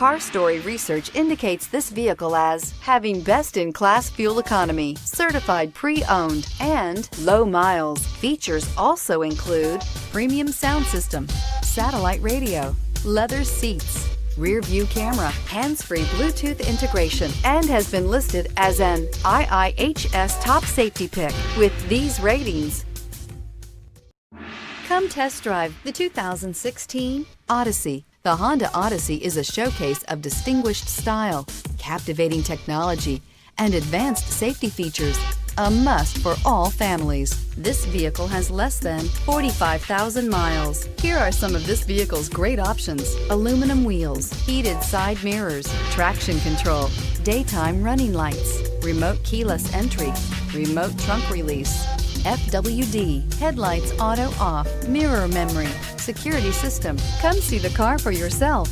Car Story research indicates this vehicle as having best-in-class fuel economy, certified pre-owned, and low miles. Features also include premium sound system, satellite radio, leather seats, rear view camera, hands-free Bluetooth integration, and has been listed as an IIHS top safety pick with these ratings. Come test drive the 2016 Odyssey. The Honda Odyssey is a showcase of distinguished style, captivating technology, and advanced safety features. A must for all families. This vehicle has less than 45,000 miles. Here are some of this vehicle's great options: aluminum wheels, heated side mirrors, traction control, daytime running lights, remote keyless entry, remote trunk release, FWD, headlights auto off, mirror memory, security system. Come see the car for yourself.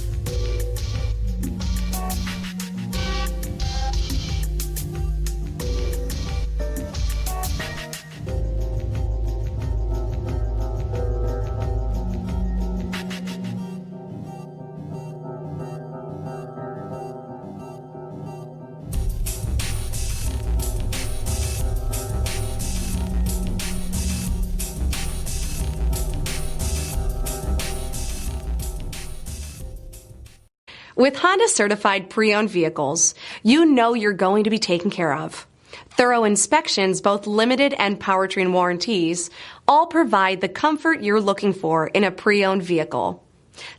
With Honda certified pre-owned vehicles, you know you're going to be taken care of. Thorough inspections, both limited and powertrain warranties, all provide the comfort you're looking for in a pre-owned vehicle.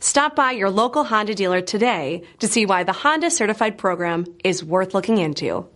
Stop by your local Honda dealer today to see why the Honda certified program is worth looking into.